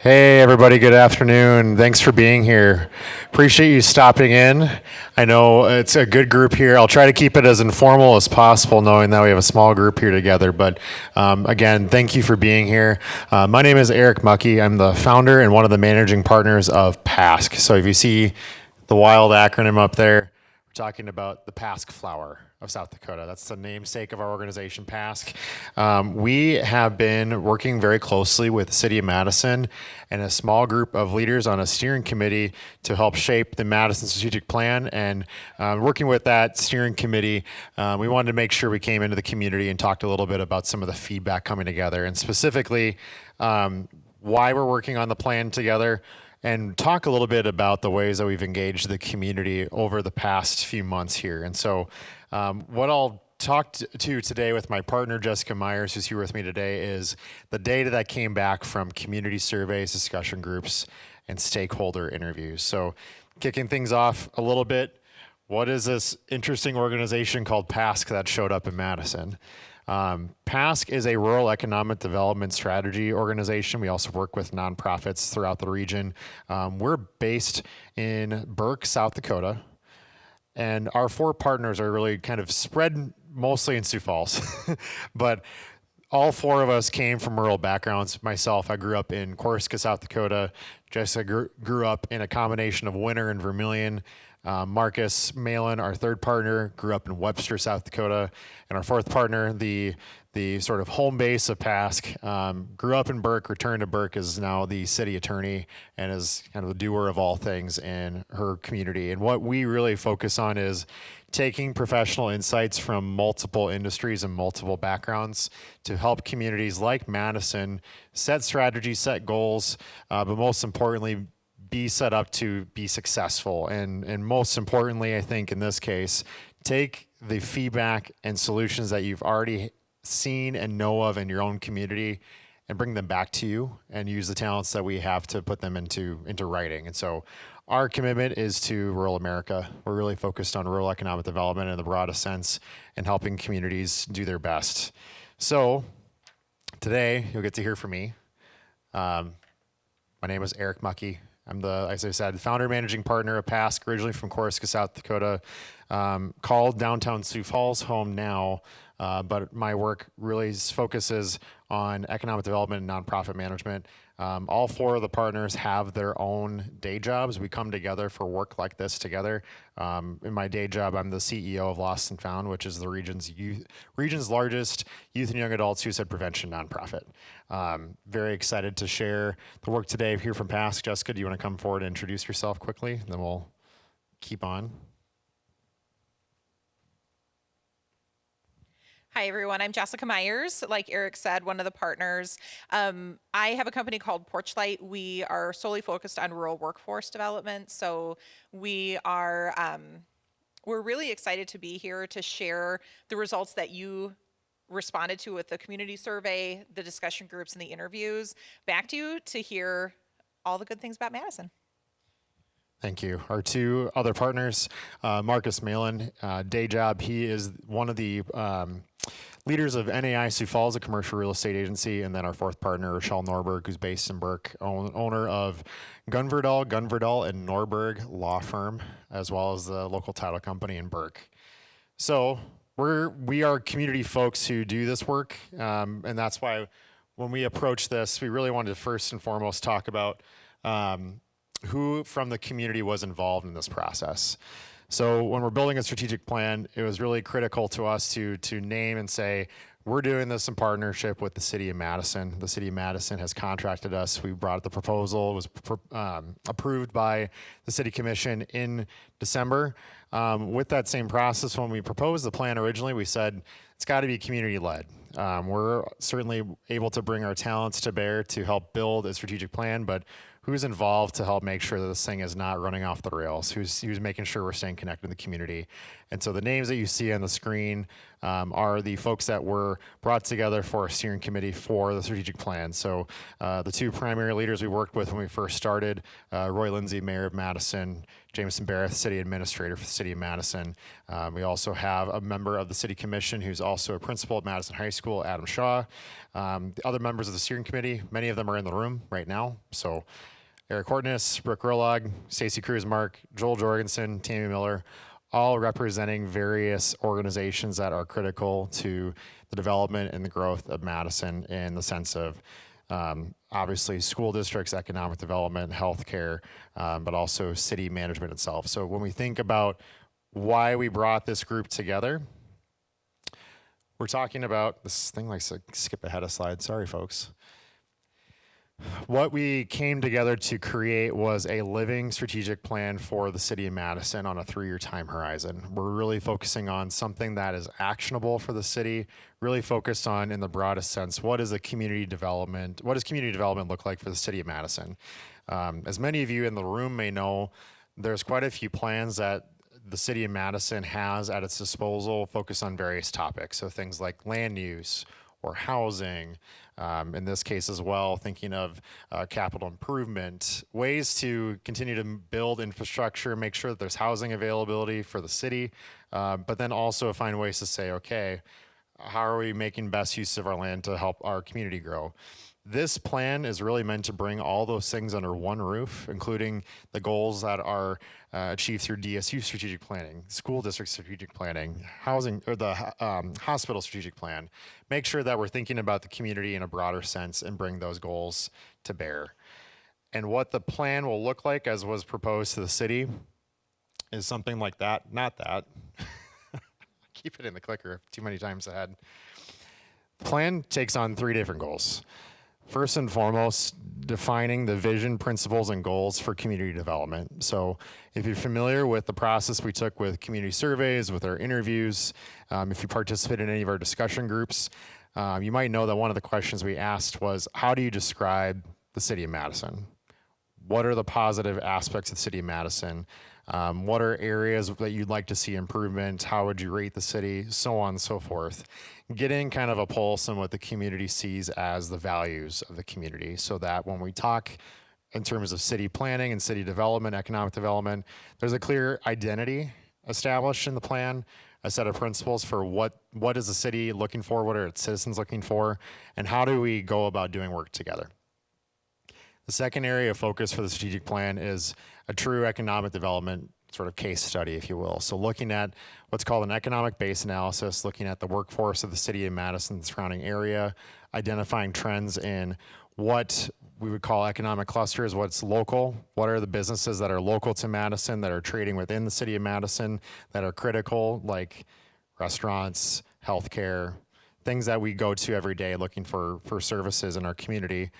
Hey, everybody, good afternoon. Thanks for being here. Appreciate you stopping in. I know it's a good group here. I'll try to keep it as informal as possible, knowing that we have a small group here together. But again, thank you for being here. My name is Eric Mucky. I'm the founder and one of the managing partners of PASQ. So if you see the wild acronym up there, we're talking about the PASQ flower of South Dakota. That's the namesake of our organization, PASQ. We have been working very closely with the city of Madison and a small group of leaders on a steering committee to help shape the Madison strategic plan. And working with that steering committee, we wanted to make sure we came into the community and talked a little bit about some of the feedback coming together, and specifically why we're working on the plan together, and talk a little bit about the ways that we've engaged the community over the past few months here. And so what I'll talk to today with my partner, Jessica Myers, who's here with me today, is the data that came back from community surveys, discussion groups, and stakeholder interviews. So kicking things off a little bit, what is this interesting organization called PASQ that showed up in Madison? PASQ is a rural economic development strategy organization. We also work with nonprofits throughout the region. We're based in Burke, South Dakota, and our four partners are really kind of spread mostly in Sioux Falls, but all four of us came from rural backgrounds. Myself, I grew up in Corsica, South Dakota. Jessica grew up in a combination of Winter and Vermilion. Marcus Malin, our third partner, grew up in Webster, South Dakota. And our fourth partner, the sort of home base of PASQ, grew up in Burke, returned to Burke, is now the city attorney and is kind of the doer of all things in her community. And what we really focus on is taking professional insights from multiple industries and multiple backgrounds to help communities like Madison set strategies, set goals, but most importantly, be set up to be successful. And most importantly, I think in this case, take the feedback and solutions that you've already seen and know of in your own community and bring them back to you and use the talents that we have to put them into writing. And so our commitment is to rural America. We're really focused on rural economic development in the broadest sense and helping communities do their best. So today you'll get to hear from me. My name is Eric Mucky. I'm the, as I said, founder managing partner of PASQ, originally from Corsica, South Dakota, called downtown Sioux Falls home now, but my work really focuses on economic development and nonprofit management. All four of the partners have their own day jobs. We come together for work like this together. In my day job, I'm the CEO of Lost and Found, which is the region's largest youth and young adult suicide prevention nonprofit. Very excited to share the work today here from PASQ. Jessica, do you want to come forward and introduce yourself quickly? Then we'll keep on. Hi, everyone. I'm Jessica Myers. Like Eric said, one of the partners. I have a company called Porchlight. We are solely focused on rural workforce development. So we are, we're really excited to be here to share the results that you responded to with the community survey, the discussion groups, and the interviews back to you to hear all the good things about Madison. Thank you. Our two other partners, Marcus Malin, day job, he is one of the leaders of NAI Sioux Falls, a commercial real estate agency, and then our fourth partner, Rochelle Norberg, who's based in Burke, owner of Gunverdahl and Norberg Law Firm, as well as the local title company in Burke. So we are community folks who do this work, and that's why when we approach this, we really wanted to first and foremost talk about who from the community was involved in this process. So when we're building a strategic plan, it was really critical to us to name and say, we're doing this in partnership with the city of Madison. The city of Madison has contracted us. We brought the proposal. It was approved by the city commission in December. With that same process, when we proposed the plan originally, we said it's got to be community-led. We're certainly able to bring our talents to bear to help build a strategic plan, but who's involved to help make sure that this thing is not running off the rails, who's making sure we're staying connected in the community. And so the names that you see on the screen are the folks that were brought together for a steering committee for the strategic plan. So the two primary leaders we worked with when we first started, Roy Lindsay, Mayor of Madison, Jameson Barrett, City Administrator for the City of Madison. We also have a member of the City Commission who's also a principal at Madison High School, Adam Shaw. The other members of the steering committee, many of them are in the room right now. So Eric Hortness, Brooke Gerlach, Stacey Cruz Mark, Joel Jorgensen, Tammy Miller, all representing various organizations that are critical to the development and the growth of Madison in the sense of obviously school districts, economic development, healthcare, but also city management itself. So when we think about why we brought this group together, we're talking about this thing likes to skip ahead a slide. Sorry, folks. What we came together to create was a living strategic plan for the city of Madison on a 3-year time horizon. We're really focusing on something that is actionable for the city, really focused on, in the broadest sense, what does community development look like for the city of Madison? As many of you in the room may know, there's quite a few plans that the city of Madison has at its disposal focused on various topics. So things like land use, or housing, in this case as well, thinking of capital improvement, ways to continue to build infrastructure, make sure that there's housing availability for the city, but then also find ways to say, okay, how are we making best use of our land to help our community grow? This plan is really meant to bring all those things under one roof, including the goals that are achieved through DSU strategic planning, school district strategic planning, housing, or the hospital strategic plan. Make sure that we're thinking about the community in a broader sense and bring those goals to bear. And what the plan will look like as was proposed to the city is something like that, not that. Keep it in the clicker too many times ahead. The plan takes on 3 different goals. First and foremost, defining the vision, principles, and goals for community development. So if you're familiar with the process we took with community surveys, with our interviews, if you participate in any of our discussion groups, you might know that one of the questions we asked was, how do you describe the city of Madison? What are the positive aspects of the city of Madison? What are areas that you'd like to see improvement? How would you rate the city? So on and so forth. Getting kind of a pulse on what the community sees as the values of the community, so that when we talk in terms of city planning and city development, economic development, there's a clear identity established in the plan, a set of principles for what is the city looking for, what are its citizens looking for, and how do we go about doing work together. The second area of focus for the strategic plan is a true economic development sort of case study, if you will. So looking at what's called an economic base analysis, looking at the workforce of the city of Madison, the surrounding area, identifying trends in what we would call economic clusters, what's local, what are the businesses that are local to Madison, that are trading within the city of Madison, that are critical, like restaurants, healthcare, things that we go to every day looking for services in our community.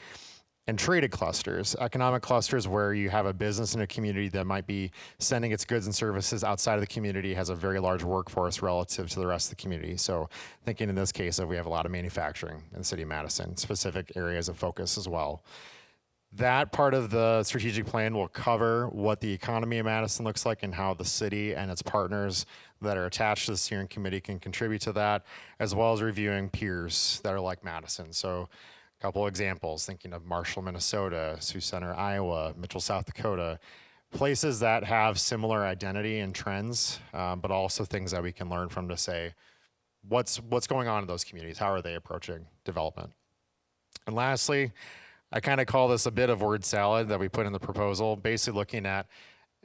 And traded clusters, economic clusters where you have a business in a community that might be sending its goods and services outside of the community, has a very large workforce relative to the rest of the community. So thinking in this case that we have a lot of manufacturing in the city of Madison, specific areas of focus as well. That part of the strategic plan will cover what the economy of Madison looks like and how the city and its partners that are attached to the steering committee can contribute to that, as well as reviewing peers that are like Madison. So couple examples, thinking of Marshall, Minnesota, Sioux Center, Iowa, Mitchell, South Dakota, places that have similar identity and trends, but also things that we can learn from to say, what's going on in those communities? How are they approaching development? And lastly, I kind of call this a bit of word salad that we put in the proposal, basically looking at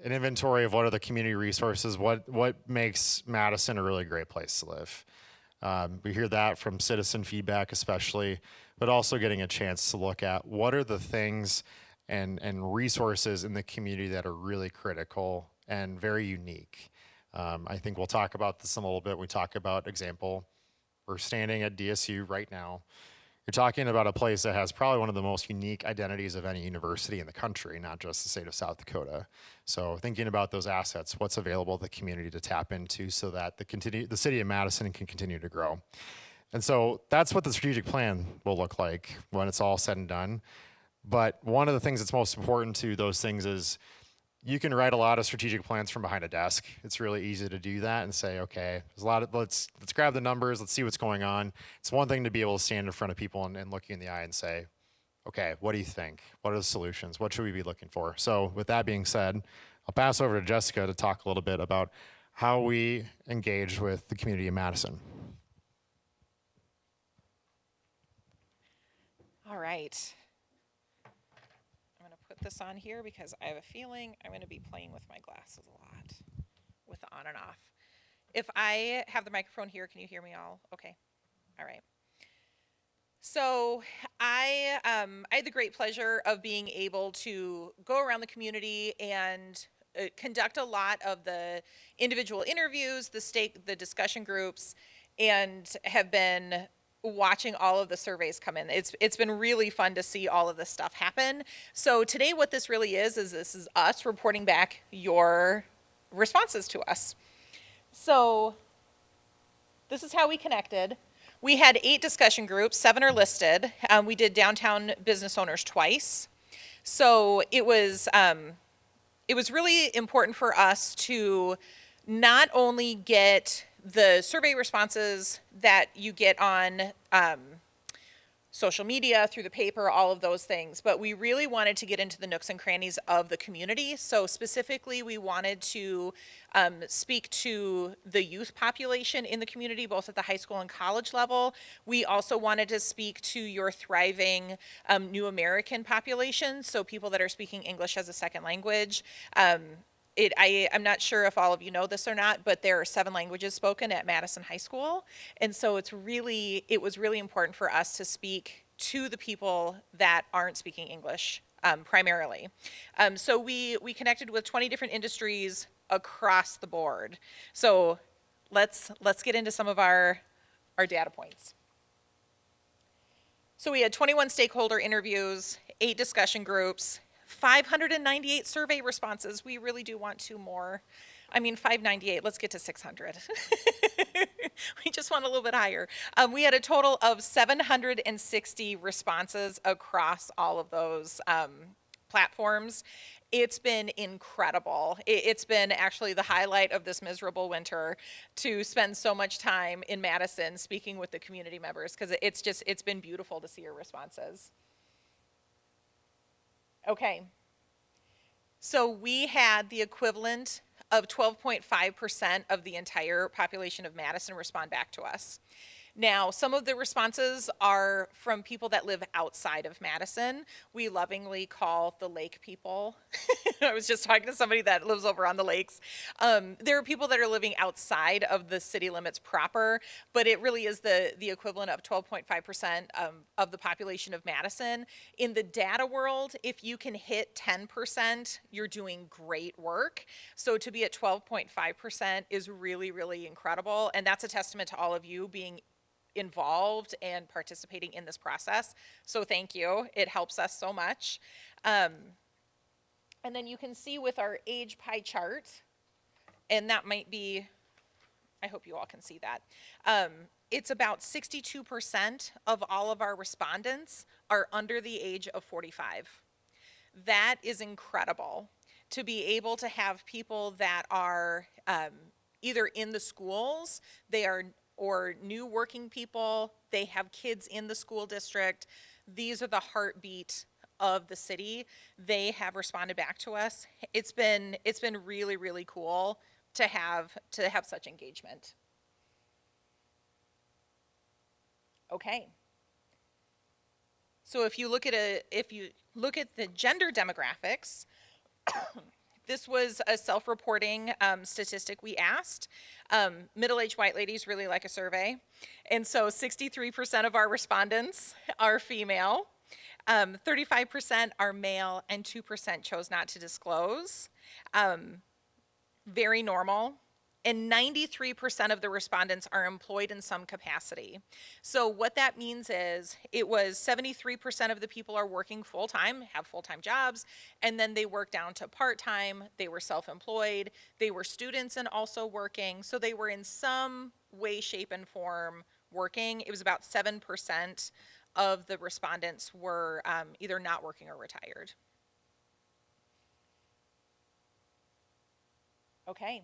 an inventory of what are the community resources, what makes Madison a really great place to live. We hear that from citizen feedback especially, but also getting a chance to look at what are the things and resources in the community that are really critical and very unique. I think we'll talk about this in a little bit. We talk about example, we're standing at DSU right now. You're talking about a place that has probably one of the most unique identities of any university in the country, not just the state of South Dakota. So thinking about those assets, what's available to the community to tap into so that the city of Madison can continue to grow. And so that's what the strategic plan will look like when it's all said and done. But one of the things that's most important to those things is you can write a lot of strategic plans from behind a desk. It's really easy to do that and say, okay, there's a lot of let's grab the numbers, let's see what's going on. It's one thing to be able to stand in front of people and look you in the eye and say, okay, what do you think? What are the solutions? What should we be looking for? So with that being said, I'll pass over to Jessica to talk a little bit about how we engage with the community of Madison. All right. I'm going to put this on here because I have a feeling I'm going to be playing with my glasses a lot with the on and off. If I have the microphone here, can you hear me all? Okay. All right. So I had the great pleasure of being able to go around the community and conduct a lot of the individual interviews, the discussion groups, and have been watching all of the surveys come in. It's been really fun to see all of this stuff happen. So today what this really is this is us reporting back your responses to us. So this is how we connected. We had 8 discussion groups, 7 are listed. We did downtown business owners twice. So it was really important for us to not only get the survey responses that you get on social media, through the paper, all of those things, but we really wanted to get into the nooks and crannies of the community. So specifically, we wanted to speak to the youth population in the community, both at the high school and college level. We also wanted to speak to your thriving new American population, so people that are speaking English as a second language. I'm not sure if all of you know this or not, but there are 7 languages spoken at Madison High School. And so it was really important for us to speak to the people that aren't speaking English primarily. So we connected with 20 different industries across the board. So let's get into some of our data points. So we had 21 stakeholder interviews, 8 discussion groups, 598 survey responses. We really do want 2 more. I mean, 598, let's get to 600. We just want a little bit higher. We had a total of 760 responses across all of those platforms. It's been incredible. It's been actually the highlight of this miserable winter to spend so much time in Madison speaking with the community members, because it's been beautiful to see your responses. Okay, so we had the equivalent of 12.5% of the entire population of Madison respond back to us. Now, some of the responses are from people that live outside of Madison. We lovingly call the lake people. I was just talking to somebody that lives over on the lakes. There are people that are living outside of the city limits proper, but it really is the equivalent of 12.5% of the population of Madison. In the data world, if you can hit 10%, you're doing great work. So to be at 12.5% is really, really incredible. And that's a testament to all of you being involved and participating in this process. So thank you. It helps us so much. And then you can see with our age pie chart, and that might be, I hope you all can see that. It's about 62% of all of our respondents are under the age of 45. That is incredible to be able to have people that are either in the schools, or new working people, they have kids in the school district. These are the heartbeat of the city. They have responded back to us. It's been really, really cool to have such engagement. Okay. So if you look at the gender demographics, this was a self-reporting statistic we asked. Middle-aged white ladies really like a survey. And so 63% of our respondents are female, 35% are male, and 2% chose not to disclose. Very normal. And 93% of the respondents are employed in some capacity. So what that means is it was 73% of the people are working full-time, have full-time jobs, and then they work down to part-time, they were self-employed, they were students and also working, so they were in some way, shape, and form working. It was about 7% of the respondents were either not working or retired. Okay.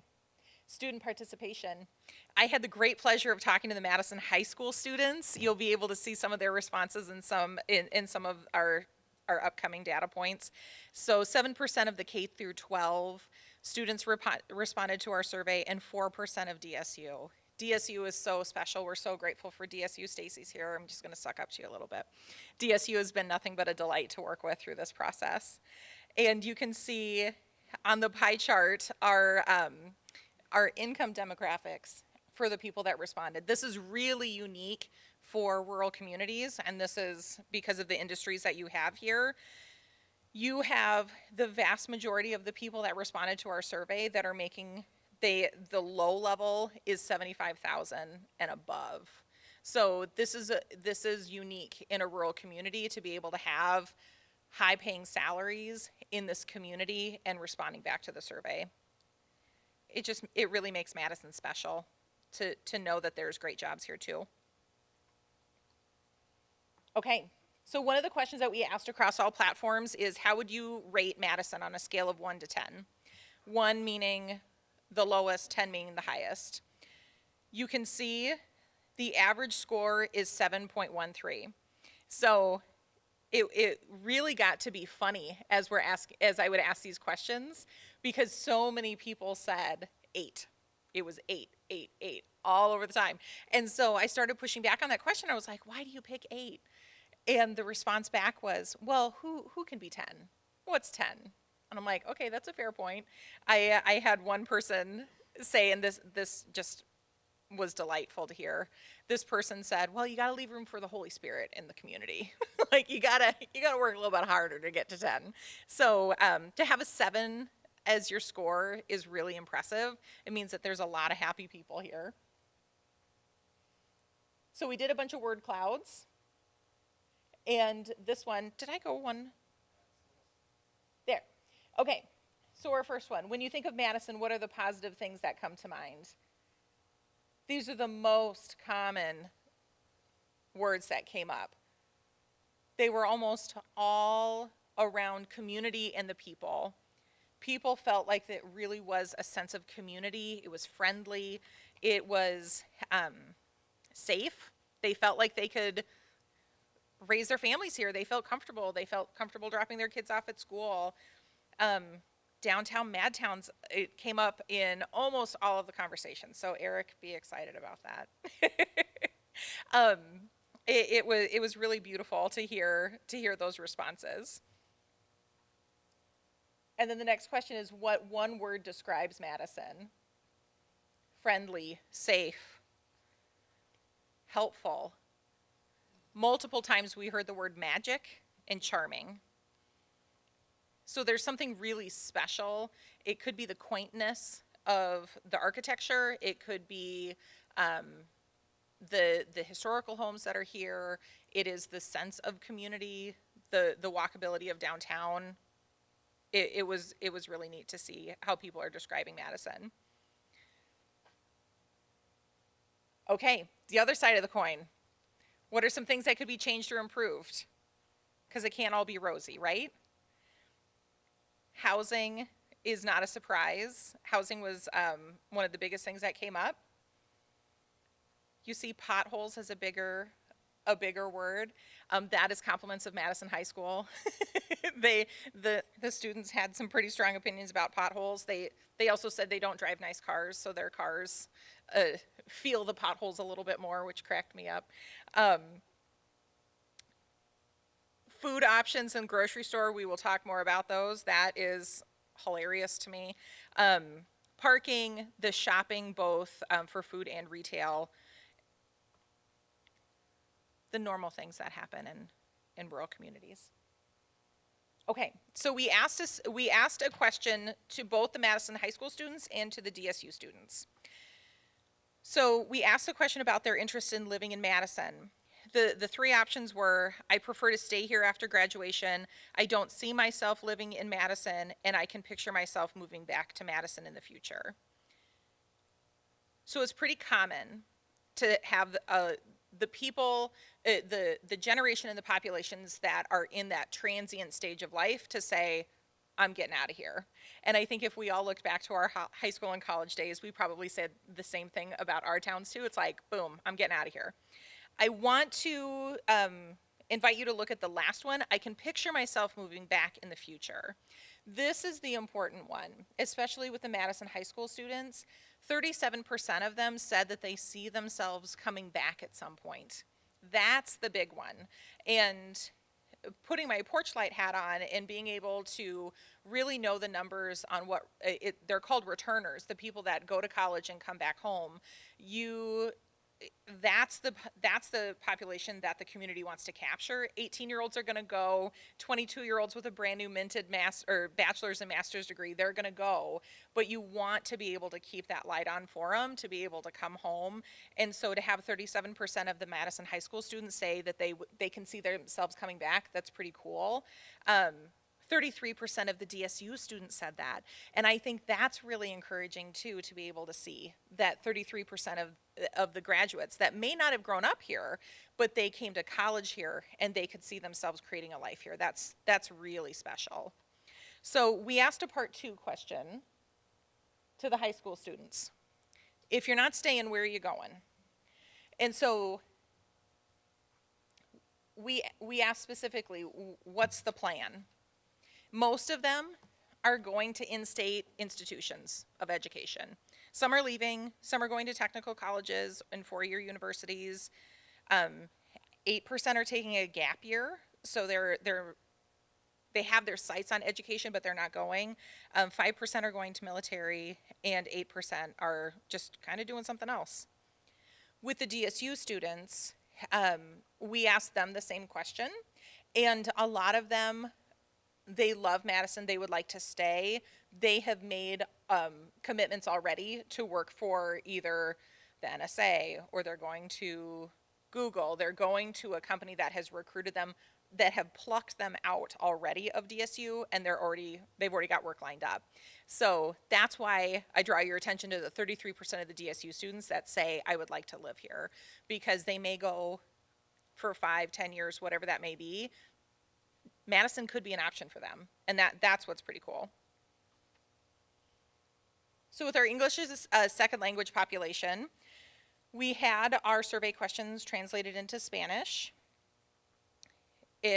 Student participation. I had the great pleasure of talking to the Madison High School students. You'll be able to see some of their responses in some of our upcoming data points. So 7% of the K through 12 students responded to our survey, and 4% of DSU. DSU is so special. We're so grateful for DSU. Stacy's here. I'm just going to suck up to you a little bit. DSU has been nothing but a delight to work with through this process. And you can see on the pie chart our income demographics for the people that responded. This is really unique for rural communities, and this is because of the industries that you have here. You have the vast majority of the people that responded to our survey that are making, the low level is 75,000 and above. So this is unique in a rural community to be able to have high paying salaries in this community and responding back to the survey. It really makes Madison special to know that there's great jobs here too. Okay, so one of the questions that we asked across all platforms is, how would you rate Madison on a scale of 1 to 10? 1 meaning the lowest, 10 meaning the highest. You can see the average score is 7.13. So it really got to be funny as I would ask these questions, because so many people said 8. It was 8, 8, 8 all over the time. And so I started pushing back on that question. I was like, why do you pick 8? And the response back was, well, who can be 10? What's 10? And I'm like, okay, that's a fair point. I had one person say, and this just was delightful to hear. This person said, well, you got to leave room for the Holy Spirit in the community. Like you gotta work a little bit harder to get to 10. So to have a 7 as your score is really impressive. It means that there's a lot of happy people here. So we did a bunch of word clouds. And this one, did I go one? There. Okay, so our first one. When you think of Madison, what are the positive things that come to mind? These are the most common words that came up. They were almost all around community and the people. People felt like it really was a sense of community. It was friendly. It was safe. They felt like they could raise their families here. They felt comfortable. They felt comfortable dropping their kids off at school. Downtown Madtowns, it came up in almost all of the conversations. So Eric, be excited about that. It was really beautiful to hear those responses. And then the next question is, what one word describes Madison? Friendly, safe, helpful. Multiple times we heard the word magic and charming. So there's something really special. It could be the quaintness of the architecture. It could be the historical homes that are here. It is the sense of community, the walkability of downtown. It was really neat to see how people are describing Madison. Okay, the other side of the coin. What are some things that could be changed or improved? Because it can't all be rosy, right? Housing is not a surprise. Housing was one of the biggest things that came up. You see potholes as a bigger word. That is compliments of Madison High School. The students had some pretty strong opinions about potholes. They also said they don't drive nice cars, so their cars feel the potholes a little bit more, which cracked me up. Food options in grocery store, we will talk more about those. That is hilarious to me. Parking, the shopping, both for food and retail. The normal things that happen in rural communities. Okay, so we asked a question to both the Madison High School students and to the DSU students. So we asked a question about their interest in living in Madison. The three options were, I prefer to stay here after graduation, I don't see myself living in Madison, and I can picture myself moving back to Madison in the future. So it's pretty common to have the people, the generation and the populations that are in that transient stage of life to say, I'm getting out of here. And I think if we all looked back to our high school and college days, we probably said the same thing about our towns too. It's like, boom, I'm getting out of here. I want to invite you to look at the last one. I can picture myself moving back in the future. This is the important one, especially with the Madison High School students. 37% of them said that they see themselves coming back at some point. That's the big one. And putting my porch light hat on and being able to really know the numbers on what they're called returners, the people that go to college and come back home, that's the population that the community wants to capture. 18-year-olds are going to go, 22-year-olds with a brand new minted bachelor's and master's degree, they're going to go, but you want to be able to keep that light on for them to be able to come home. And so to have 37% of the Madison High School students say that they can see themselves coming back, that's pretty cool. 33% of the DSU students said that. And I think that's really encouraging too, to be able to see that 33% of the graduates that may not have grown up here, but they came to college here and they could see themselves creating a life here. That's really special. So we asked a part 2 question to the high school students. If you're not staying, where are you going? And so we asked specifically, what's the plan? Most of them are going to in-state institutions of education. Some are leaving, some are going to technical colleges and four-year universities. 8% are taking a gap year, so they have their sights on education, but they're not going. 5% are going to military, and 8% are just kind of doing something else. With the DSU students, we asked them the same question, and a lot of them, they love Madison, they would like to stay. They have made commitments already to work for either the NSA, or they're going to Google, they're going to a company that has recruited them, that have plucked them out already of DSU, and they've already got work lined up. So that's why I draw your attention to the 33% of the DSU students that say, I would like to live here, because they may go for 5-10 years, whatever that may be. Madison could be an option for them, and that's what's pretty cool. So with our English as a second language population, we had our survey questions translated into Spanish.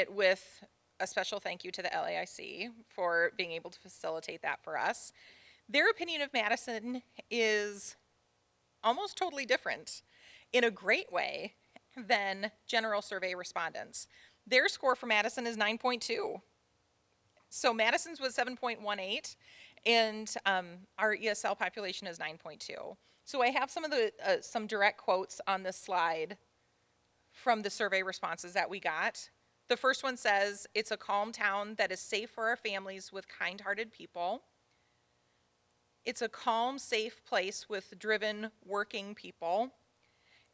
With a special thank you to the LAIC for being able to facilitate that for us. Their opinion of Madison is almost totally different in a great way than general survey respondents. Their score for Madison is 9.2. So Madison's was 7.18, and our ESL population is 9.2. So I have some direct quotes on this slide from the survey responses that we got. The first one says, it's a calm town that is safe for our families with kind-hearted people. It's a calm, safe place with driven, working people.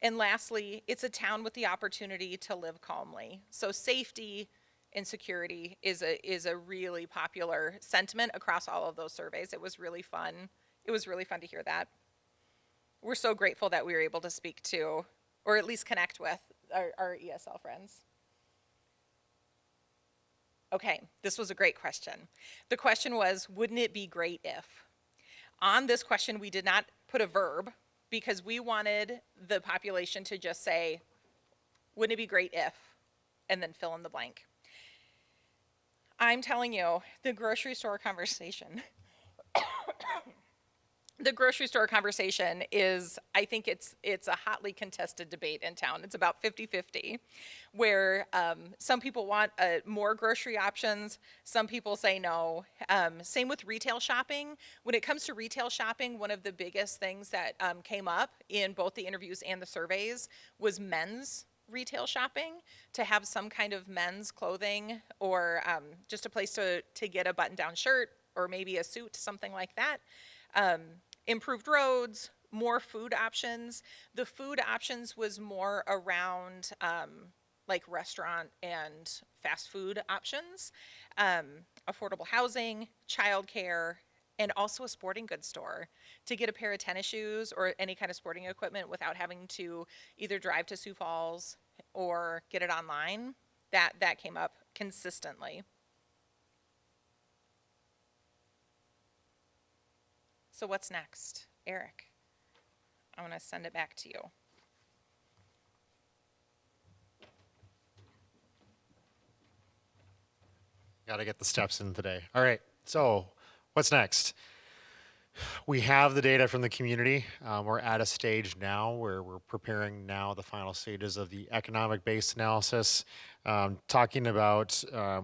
And lastly, it's a town with the opportunity to live calmly. So safety and security is a really popular sentiment across all of those surveys. It was really fun. It was really fun to hear that. We're so grateful that we were able to speak to, or at least connect with, our ESL friends. Okay, this was a great question. The question was, wouldn't it be great if? On this question, we did not put a verb because we wanted the population to just say, wouldn't it be great if, and then fill in the blank. I'm telling you, the grocery store conversation, the grocery store conversation is, I think it's a hotly contested debate in town. It's about 50-50, where some people want more grocery options, some people say no. Same with retail shopping. When it comes to retail shopping, one of the biggest things that came up in both the interviews and the surveys was men's retail shopping, to have some kind of men's clothing, or just a place to get a button-down shirt, or maybe a suit, something like that. Improved roads, more food options. The food options was more around like restaurant and fast food options, affordable housing, childcare, and also a sporting goods store to get a pair of tennis shoes or any kind of sporting equipment without having to either drive to Sioux Falls or get it online. That came up consistently. So what's next? Eric, I want to send it back to you. Got to get the steps in today. All right. So, what's next? We have the data from the community. We're at a stage now where we're preparing now the final stages of the economic-based analysis, talking about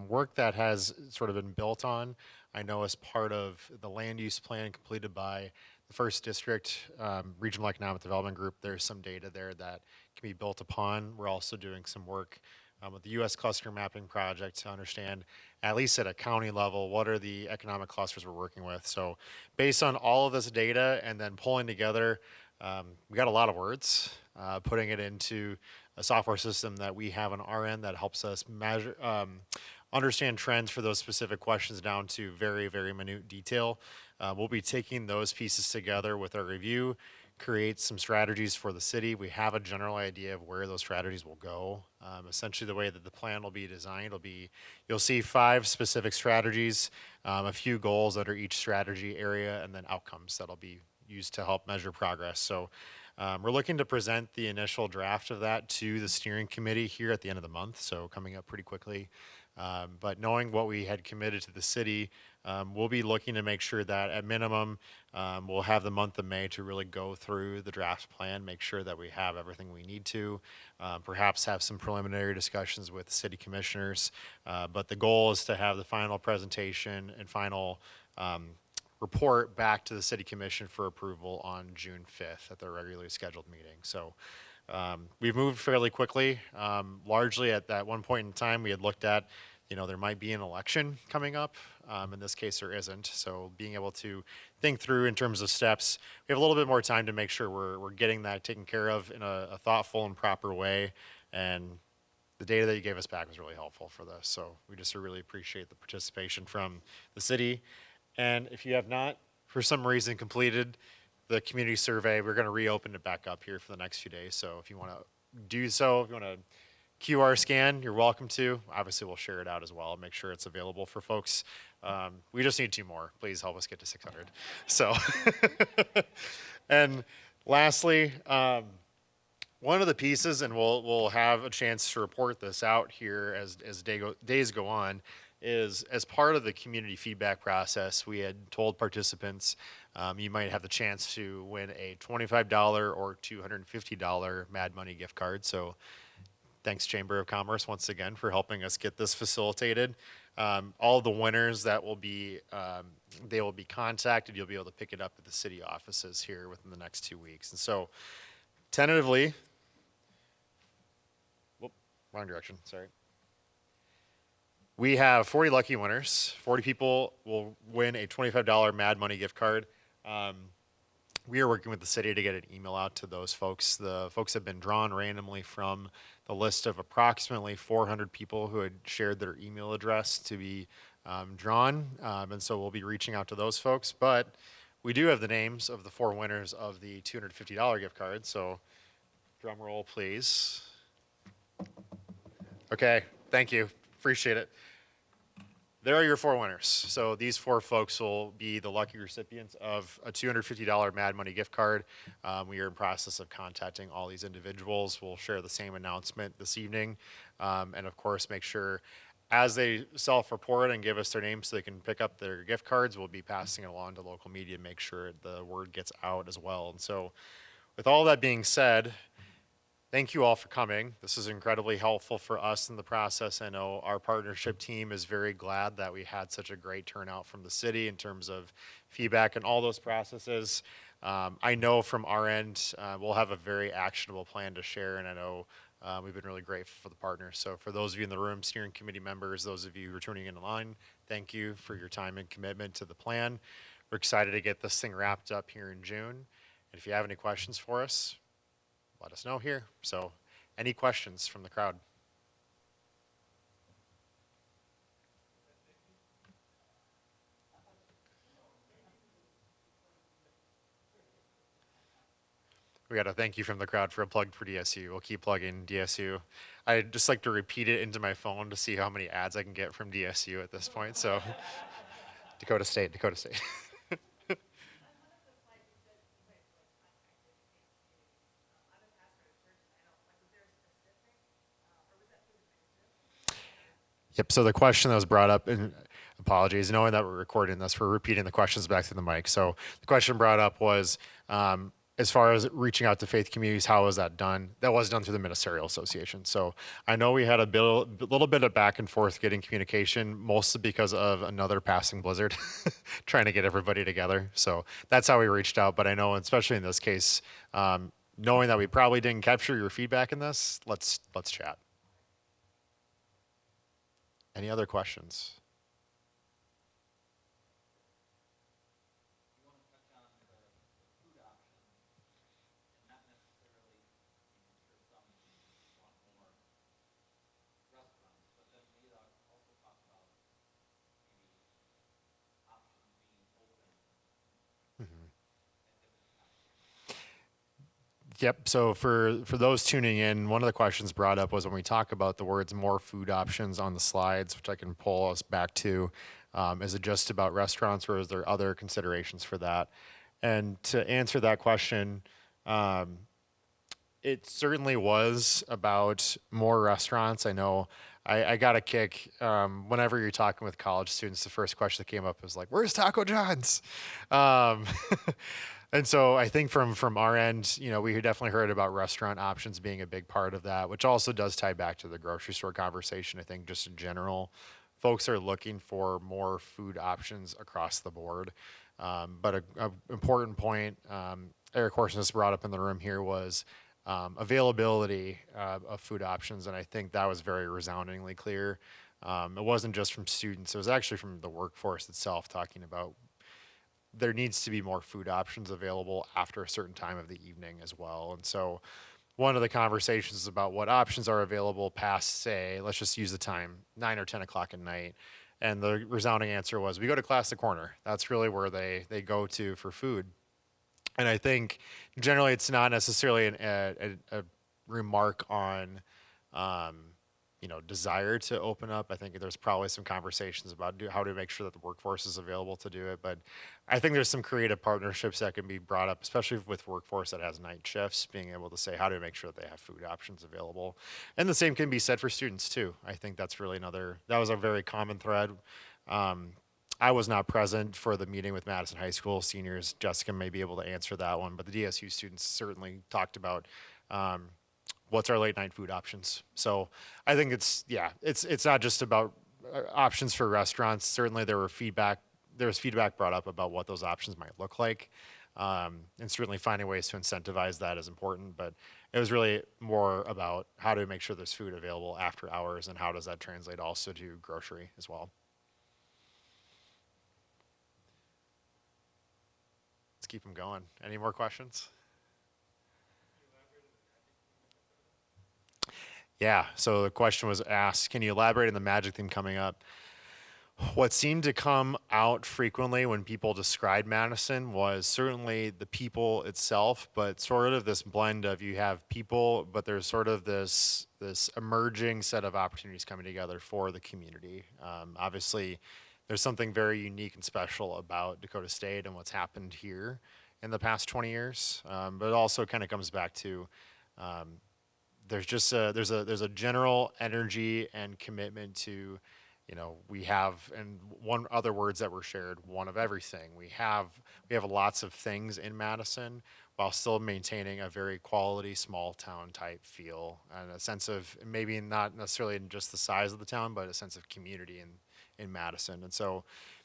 work that has sort of been built on. I know as part of the land use plan completed by the first district regional economic development group, there's some data there that can be built upon. We're also doing some work with the U.S. cluster mapping project to understand, at least at a county level, what are the economic clusters we're working with. So based on all of this data and then pulling together, we got a lot of words, putting it into a software system that we have on our end that helps us measure, understand trends for those specific questions down to very, very minute detail. We'll be taking those pieces together with our review, create some strategies for the city. We have a general idea of where those strategies will go. Essentially, the way that the plan will be designed will be, you'll see 5 specific strategies, a few goals under each strategy area, and then outcomes that'll be used to help measure progress. So we're looking to present the initial draft of that to the steering committee here at the end of the month, so coming up pretty quickly. But knowing what we had committed to the city, we'll be looking to make sure that at minimum, we'll have the month of May to really go through the draft plan, make sure that we have everything we need to, perhaps have some preliminary discussions with the city commissioners. But the goal is to have the final presentation and final report back to the city commission for approval on June 5th at their regularly scheduled meeting. So we've moved fairly quickly. Largely at that one point in time, we had looked at, there might be an election coming up. In this case, there isn't. So being able to think through in terms of steps, we have a little bit more time to make sure we're getting that taken care of in a thoughtful and proper way. And the data that you gave us back was really helpful for this. So we just really appreciate the participation from the city. And if you have not, for some reason, completed the community survey, we're going to reopen it back up here for the next few days. So if you want to do so, if you want to QR scan, you're welcome to. Obviously, we'll share it out as well, make sure it's available for folks. We just need 2 more. Please help us get to 600. So, and lastly, one of the pieces, and we'll have a chance to report this out here as days go on, is as part of the community feedback process, we had told participants you might have the chance to win a $25 or $250 Mad Money gift card. So thanks Chamber of Commerce once again for helping us get this facilitated. All the winners that will be, they will be contacted. You'll be able to pick it up at the city offices here within the next 2 weeks. And so tentatively, whoop, wrong direction, sorry. We have 40 lucky winners. 40 people will win a $25 Mad Money gift card. We are working with the city to get an email out to those folks. The folks have been drawn randomly from the list of approximately 400 people who had shared their email address to be drawn. And so we'll be reaching out to those folks. But we do have the names of the 4 winners of the $250 gift card. So drum roll, please. Okay, thank you. Appreciate it. There are your 4 winners. So these 4 folks will be the lucky recipients of a $250 Mad Money gift card. We are in process of contacting all these individuals. We'll share the same announcement this evening. And of course, make sure as they self-report and give us their names so they can pick up their gift cards, we'll be passing it along to local media and make sure the word gets out as well. And so with all that being said, thank you all for coming. This is incredibly helpful for us in the process. I know our partnership team is very glad that we had such a great turnout from the city in terms of feedback and all those processes. I know from our end, we'll have a very actionable plan to share, and I know we've been really grateful for the partners. So for those of you in the room, steering committee members, those of you who are tuning in line, thank you for your time and commitment to the plan. We're excited to get this thing wrapped up here in June. And if you have any questions for us, let us know here. So any questions from the crowd? We got a thank you from the crowd for a plug for DSU. We'll keep plugging DSU. I just like to repeat it into my phone to see how many ads I can get from DSU at this point. So, Dakota State, Dakota State. Yep. So the question that was brought up, and apologies, knowing that we're recording this, we're repeating the questions back to the mic. So the question brought up was, as far as reaching out to faith communities, how was that done? That was done through the Ministerial Association. So I know we had a little bit of back and forth getting communication, mostly because of another passing blizzard, trying to get everybody together. So that's how we reached out. But I know, especially in this case, knowing that we probably didn't capture your feedback in this, let's chat. Any other questions? Yep. So for those tuning in, one of the questions brought up was when we talk about the words "more food options" on the slides, which I can pull us back to. Is it just about restaurants, or is there other considerations for that? And to answer that question, it certainly was about more restaurants. I know I got a kick whenever you're talking with college students. The first question that came up was like, "Where's Taco John's?" Um, and so I think from our end, we had definitely heard about restaurant options being a big part of that, which also does tie back to the grocery store conversation. I think just in general, folks are looking for more food options across the board. But a important point Eric Horsness brought up in the room here was availability of food options, and I think that was very resoundingly clear. It wasn't just from students; it was actually from the workforce itself, talking about there needs to be more food options available after a certain time of the evening as well. And so, one of the conversations is about what options are available past, say, let's just use the time 9 or 10 o'clock at night. And the resounding answer was, we go to Classic Corner. That's really where they go to for food. And I think generally it's not necessarily a remark on, desire to open up. I think there's probably some conversations about how to make sure that the workforce is available to do it. But I think there's some creative partnerships that can be brought up, especially with workforce that has night shifts, being able to say how to make sure that they have food options available. And the same can be said for students too. I think that's really that was a very common thread. I was not present for the meeting with Madison High School seniors. Jessica may be able to answer that one, but the DSU students certainly talked about what's our late night food options. So I think it's not just about options for restaurants. Certainly there was feedback brought up about what those options might look like, and certainly finding ways to incentivize that is important. But it was really more about how to make sure there's food available after hours, and how does that translate also to grocery as well. Let's keep them going. Any more questions? Yeah, so the question was asked, can you elaborate on the magic theme coming up? What seemed to come out frequently when people described Madison was certainly the people itself, but sort of this blend of, you have people, but there's sort of this emerging set of opportunities coming together for the community. Obviously, there's something very unique and special about Dakota State and what's happened here in the past 20 years, but it also kind of comes back to there's just there's a general energy and commitment to, we have, and one other words that were shared, one of everything. We have lots of things in Madison while still maintaining a very quality small town type feel, and a sense of, maybe not necessarily in just the size of the town, but a sense of community in Madison. And so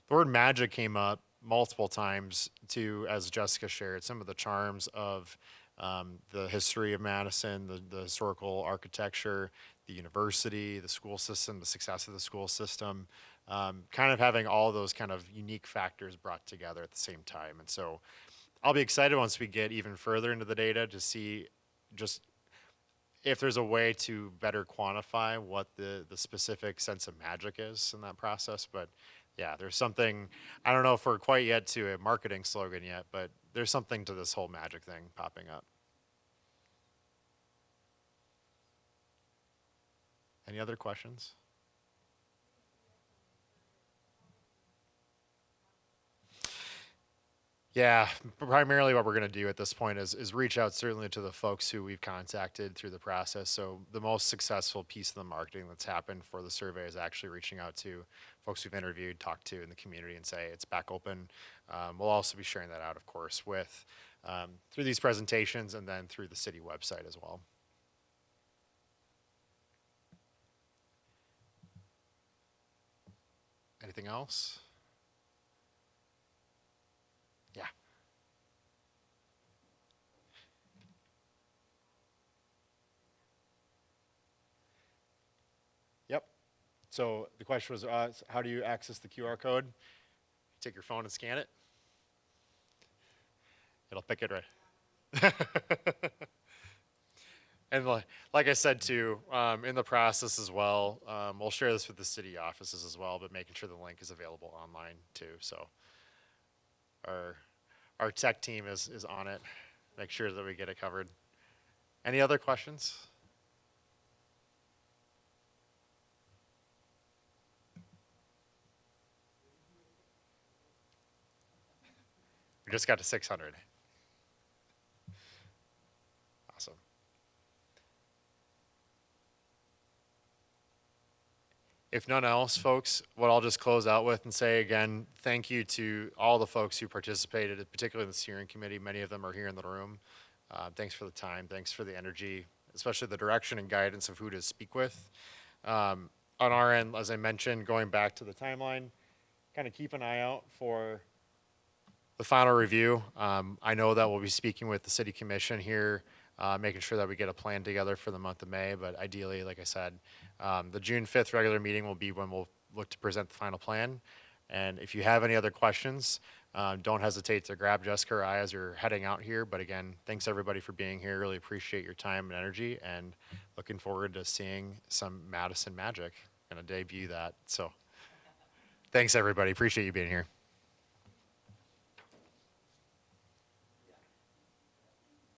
the word magic came up multiple times to, as Jessica shared, some of the charms of the history of Madison, the historical architecture, the university, the school system, the success of the school system, kind of having all those kind of unique factors brought together at the same time. And so I'll be excited once we get even further into the data to see just if there's a way to better quantify what the specific sense of magic is in that process. But yeah, there's something, I don't know if we're quite yet to a marketing slogan yet, but there's something to this whole magic thing popping up. Any other questions? Yeah, primarily what we're going to do at this point is reach out certainly to the folks who we've contacted through the process. So the most successful piece of the marketing that's happened for the survey is actually reaching out to folks we've interviewed, talked to in the community, and say it's back open. We'll also be sharing that out, of course, with through these presentations and then through the city website as well. Anything else? Yeah. Yep. So the question was, how do you access the QR code? Take your phone and scan it. It'll pick it right. And like I said too, in the process as well, we'll share this with the city offices as well, but making sure the link is available online too. So our tech team is on it. Make sure that we get it covered. Any other questions? We just got to 600. Awesome. If none else, folks, what I'll just close out with and say again, thank you to all the folks who participated, particularly in the steering committee. Many of them are here in the room. Thanks for the time. Thanks for the energy, especially the direction and guidance of who to speak with. On our end, as I mentioned, going back to the timeline, kind of keep an eye out for the final review. I know that we'll be speaking with the city commission here, making sure that we get a plan together for the month of May, but ideally, like I said, the June 5th regular meeting will be when we'll look to present the final plan. And if you have any other questions, don't hesitate to grab Jessica or I as you're heading out here. But again, thanks everybody for being here. Really appreciate your time and energy, and looking forward to seeing some Madison magic. Gonna debut that. So thanks everybody. Appreciate you being here.